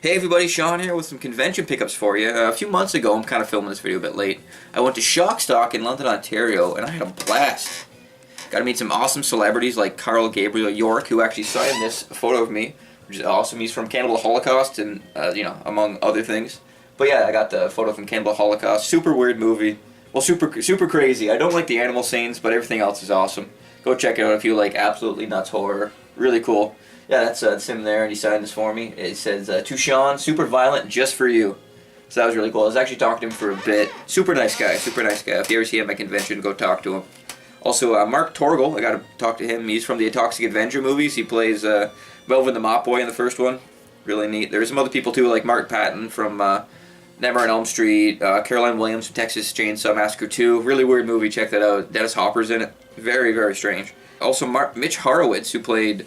Hey everybody, Sean here with some convention pickups for you. A few months ago, I'm kind of filming this video a bit late, I went to Shockstock in London, Ontario, and I had a blast. Got to meet some awesome celebrities like Carl Gabriel York, who actually signed this photo of me, which is awesome. He's from Cannibal Holocaust, and among other things. But yeah, I got the photo from Cannibal Holocaust. Super weird movie. Well, super crazy. I don't like the animal scenes, but everything else is awesome. Go check it out if you like absolutely nuts horror. Really cool. Yeah, that's him there, and he signed this for me. It says, to Sean, super violent, just for you. So that was really cool. I was actually talking to him for a bit. Super nice guy, super nice guy. If you ever see him at convention, go talk to him. Also, Mark Torgel, I got to talk to him. He's from the Toxic Avenger movies. He plays Melvin the Mop Boy in the first one. Really neat. There's some other people, too, like Mark Patton from Nightmare on Elm Street, Caroline Williams from Texas Chainsaw Massacre 2. Really weird movie, check that out. Dennis Hopper's in it. Very, very strange. Also, Mitch Horowitz, who played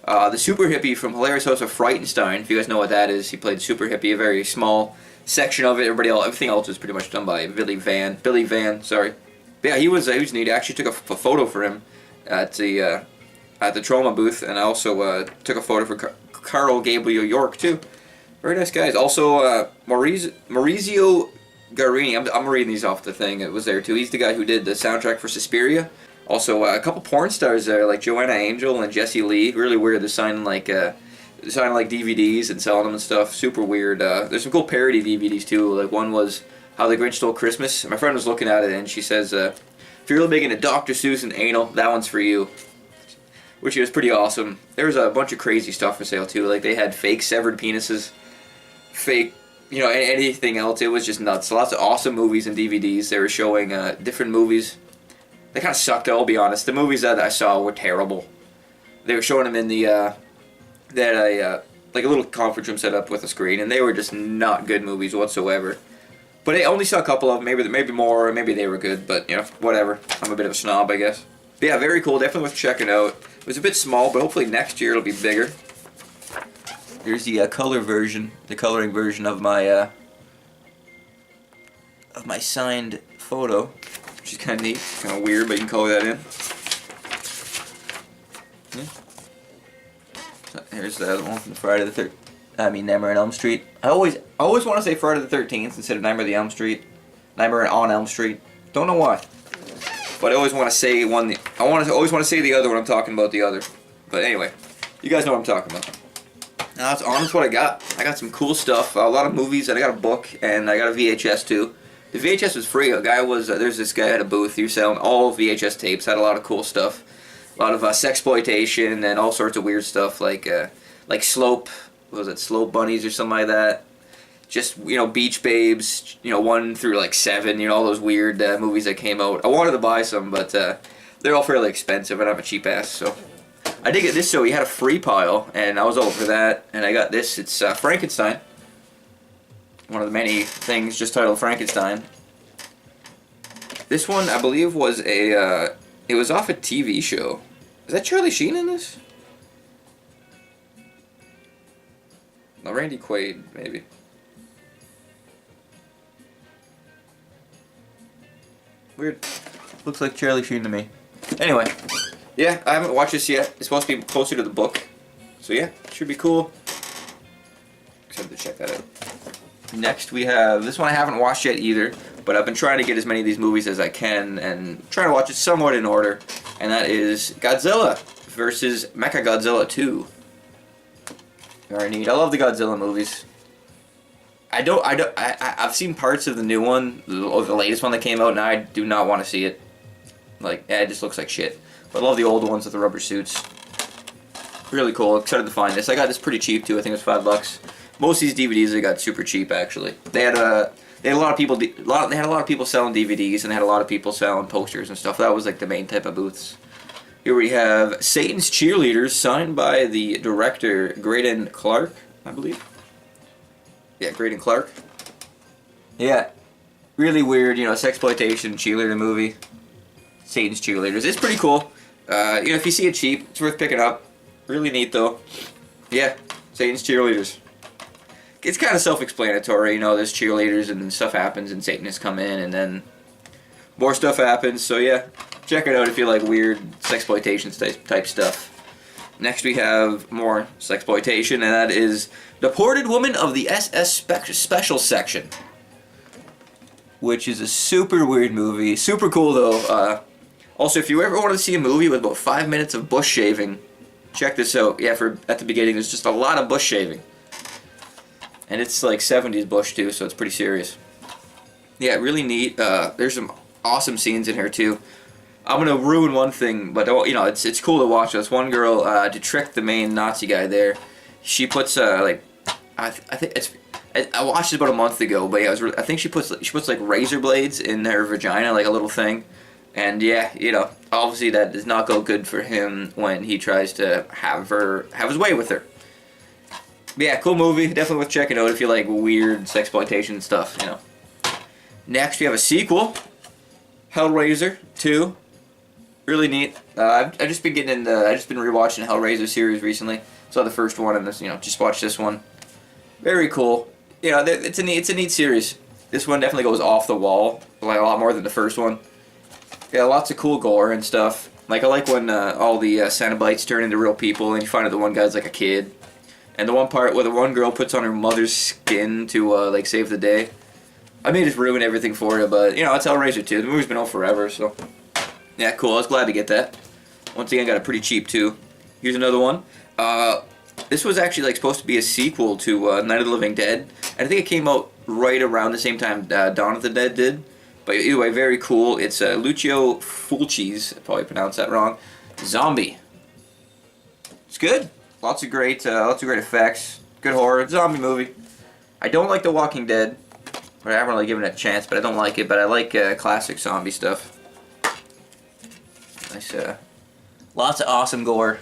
the super hippie from Hilarious House of Frightenstein. If you guys know what that is, he played super hippie, a very small section of it. Everything else was pretty much done by Billy Van, sorry. But yeah, he was neat. I actually took a photo for him at the Trauma booth, and I also took a photo for Carl Gabriel York too. Very nice guys. Also, Maurizio Guarini. I'm reading these off the thing. It was there too. He's the guy who did the soundtrack for Suspiria. Also, a couple porn stars there, like Joanna Angel and Jessie Lee. Really weird. They're signing like DVDs and selling them and stuff. Super weird. There's some cool parody DVDs too. Like one was How the Grinch Stole Christmas. My friend was looking at it and she says, if you're really big into Dr. Seuss and anal, that one's for you. Which was pretty awesome. There was a bunch of crazy stuff for sale too. Like they had fake severed penises, fake, anything else. It was just nuts. Lots of awesome movies and DVDs. They were showing different movies. They kind of sucked, I'll be honest. The movies that I saw were terrible. They were showing them in the, like a little conference room set up with a screen, and they were just not good movies whatsoever. But I only saw a couple of them, maybe more, or maybe they were good, but, whatever. I'm a bit of a snob, I guess. But yeah, very cool, definitely worth checking out. It was a bit small, but hopefully next year it'll be bigger. Here's the coloring version of my signed photo. Which is kind of neat, kind of weird, but you can color that in. Yeah. So here's the other one from the Nightmare on Elm Street. I always want to say Friday the 13th instead of Nightmare on Elm Street. Don't know why, but I always want to say one. Always want to say the other when I'm talking about the other. But anyway, you guys know what I'm talking about. Now that's honest what I got. I got some cool stuff, a lot of movies, and I got a book, and I got a VHS too. The VHS was free. There's this guy at a booth. He was selling all VHS tapes. Had a lot of cool stuff, a lot of sexploitation and all sorts of weird stuff like Slope. What was it, Slope Bunnies or something like that? Just Beach Babes. 1 through like 7. All those weird movies that came out. I wanted to buy some, but they're all fairly expensive, and I'm a cheap ass. So I did get this. So he had a free pile, and I was all for that. And I got this. It's Frankenstein. One of the many things just titled Frankenstein. This one, I believe, was it was off a TV show. Is that Charlie Sheen in this? No, Randy Quaid, maybe. Weird. Looks like Charlie Sheen to me. Anyway, yeah, I haven't watched this yet. It's supposed to be closer to the book. So yeah, should be cool. Excited to check that out. Next we have, this one I haven't watched yet either, but I've been trying to get as many of these movies as I can and trying to watch it somewhat in order, and that is Godzilla versus Mechagodzilla 2. Very neat. I love the Godzilla movies. I've seen parts of the new one, the latest one that came out, and I do not want to see it. It just looks like shit. But I love the old ones with the rubber suits. Really cool. Excited to find this. I got this pretty cheap too. I think it was $5. Most of these DVDs I got super cheap actually. They had a lot of people selling DVDs, and they had a lot of people selling posters and stuff. That was like the main type of booths. Here we have Satan's Cheerleaders, signed by the director Graydon Clark, I believe. Yeah, Graydon Clark. Yeah, really weird, sexploitation cheerleader movie. Satan's Cheerleaders. It's pretty cool. If you see it cheap, it's worth picking up. Really neat though. Yeah, Satan's Cheerleaders. It's kind of self-explanatory, there's cheerleaders and stuff happens and Satanists come in and then more stuff happens, so yeah, check it out if you like weird sexploitation type stuff. Next we have more sexploitation, and that is Deported Woman of the SS Special Section, which is a super weird movie. Super cool though. Also, if you ever want to see a movie with about 5 minutes of bush shaving, check this out. Yeah, at the beginning there's just a lot of bush shaving. And it's like 70s bush too, so it's pretty serious. Yeah, really neat. There's some awesome scenes in here too. I'm gonna ruin one thing, but it's cool to watch. This one girl to trick the main Nazi guy there. She puts I think I watched it about a month ago, but yeah, I think she puts like razor blades in her vagina, like a little thing. And yeah, obviously that does not go good for him when he tries to have his way with her. But yeah, cool movie. Definitely worth checking out if you like weird sexploitation stuff. Next, we have a sequel, Hellraiser 2. Really neat. I've just been rewatching Hellraiser series recently. Saw the first one and just watched this one. Very cool. It's a neat series. This one definitely goes off the wall, like a lot more than the first one. Yeah, lots of cool gore and stuff. Like I like when all the Cenobites turn into real people, and you find out the one guy's like a kid. And the one part where the one girl puts on her mother's skin to like save the day. I may just ruin everything for you, but it's Hellraiser 2. The movie's been out forever, so yeah, cool. I was glad to get that. Once again, got it pretty cheap too. Here's another one. This was actually like supposed to be a sequel to Night of the Living Dead. And I think it came out right around the same time Dawn of the Dead did. But either way, very cool. It's Lucio Fulci's, I probably pronounced that wrong, Zombie. It's good. Lots of great effects. Good horror. Zombie movie. I don't like The Walking Dead. I haven't really given it a chance, but I don't like it. But I like classic zombie stuff. Nice. Lots of awesome gore.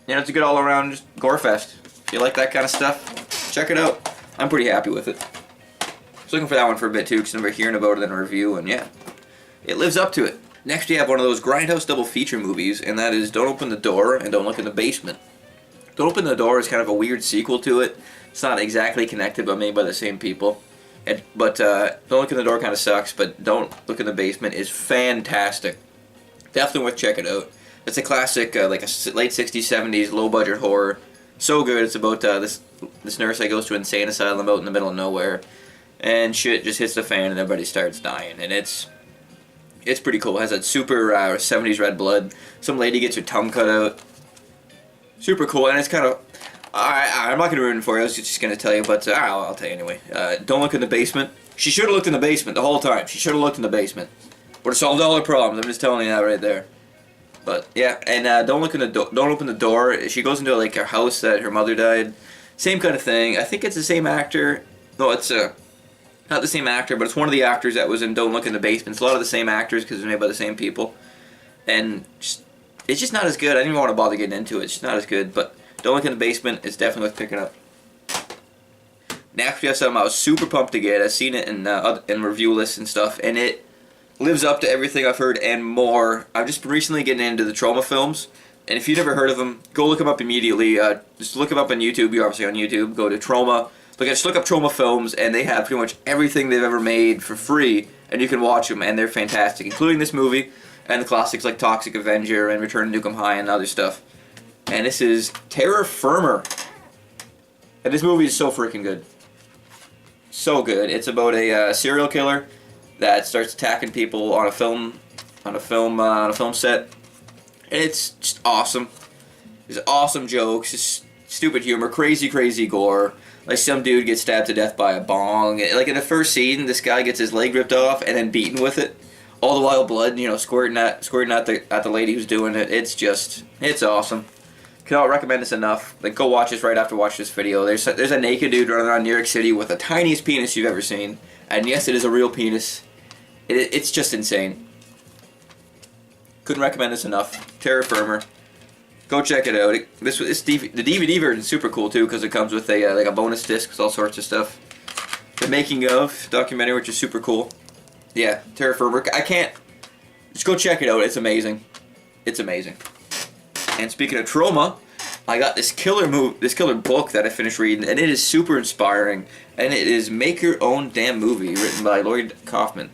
It's a good all-around just gore fest. If you like that kind of stuff, check it out. I'm pretty happy with it. I was looking for that one for a bit too, because I remember hearing about it in a review, and yeah, it lives up to it. Next, we have one of those Grindhouse double feature movies, and that is Don't Open the Door and Don't Look in the Basement. Don't Open the Door is kind of a weird sequel to it. It's not exactly connected, but made by the same people. But Don't Look in the Door kind of sucks, but Don't Look in the Basement is fantastic. Definitely worth checking out. It's a classic, like a late 60s, 70s, low-budget horror. So good. It's about this nurse that goes to an insane asylum out in the middle of nowhere, and shit just hits the fan and everybody starts dying. And it's pretty cool. It has that super 70s red blood. Some lady gets her tongue cut out. Super cool, and it's kind of... I'm not going to ruin it for you. I was just going to tell you, but I'll tell you anyway. Don't look in the basement. She should have looked in the basement the whole time. She should have looked in the basement. Would have solved all her problems. I'm just telling you that right there. But yeah, and don't open the door. She goes into like her house that her mother died. Same kind of thing. I think it's the same actor. No, it's not the same actor, but it's one of the actors that was in Don't Look in the Basement. It's a lot of the same actors because it's made by the same people, and it's just not as good. I didn't even want to bother getting into it. It's just not as good. But Don't Look in the Basement is definitely worth picking up. Next, we have something I was super pumped to get. I've seen it in review lists and stuff, and it lives up to everything I've heard and more. I've just recently getting into the trauma films, and if you've never heard of them, go look them up immediately. Just look them up on YouTube. You're obviously on YouTube. Go to trauma. Just look up trauma films, and they have pretty much everything they've ever made for free, and you can watch them, and they're fantastic, including this movie and the classics like Toxic Avenger and Return to Nukem High and other stuff. And this is Terror Firmer, and this movie is so freaking good. So good. It's about a serial killer that starts attacking people on a film set, and it's just awesome. There's awesome jokes, just stupid humor, crazy gore. Like some dude gets stabbed to death by a bong. Like in the first scene, this guy gets his leg ripped off and then beaten with it. All the while blood, squirting at the lady who's doing it. It's awesome. Cannot recommend this enough. Like go watch this right after watch this video. There's a naked dude running around New York City with the tiniest penis you've ever seen, and yes, it is a real penis. It's just insane. Couldn't recommend this enough. Terra Firma. Go check it out. The DVD version is super cool too because it comes with a bonus disc with all sorts of stuff. The making of documentary, which is super cool. Yeah, Terra Firma. Just go check it out. It's amazing. It's amazing. And speaking of trauma, I got this killer book that I finished reading, and it is super inspiring. And it is Make Your Own Damn Movie, written by Lloyd Kaufman.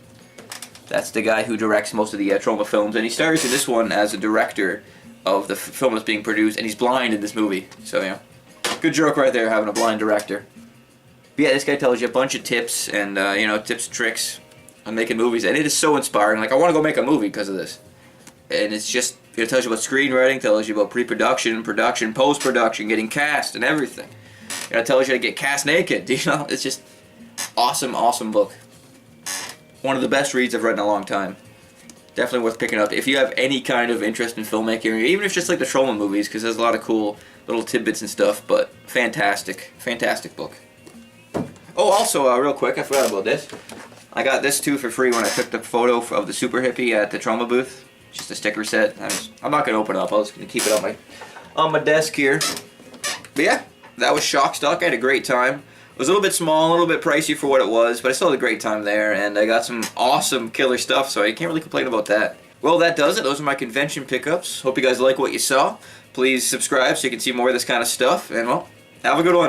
That's the guy who directs most of the trauma films, and he stars in this one as a director. of the film that's being produced, and he's blind in this movie. So yeah, good joke right there, having a blind director. But yeah, this guy tells you a bunch of tips and you know, tips and tricks on making movies, and it is so inspiring. Like, I want to go make a movie because of this. And it's just, it tells you about screenwriting, tells you about pre-production, production, post-production, getting cast and everything. You know, it tells you to get cast naked. You know, it's just awesome, awesome book. One of the best reads I've read in a long time. Definitely worth picking up if you have any kind of interest in filmmaking, even if it's just like the Troma movies, because there's a lot of cool little tidbits and stuff. But fantastic, fantastic book. Oh, also, real quick, I forgot about this. I got this too for free when I took the photo of the Super Hippie at the Troma booth. Just a sticker set. I'm not gonna open it up. I'm just gonna keep it on my desk here. But yeah, that was Shock Stock. I had a great time. It was a little bit small, a little bit pricey for what it was, but I still had a great time there, and I got some awesome killer stuff, so I can't really complain about that. Well, that does it. Those are my convention pickups. Hope you guys like what you saw. Please subscribe so you can see more of this kind of stuff, and well, have a good one.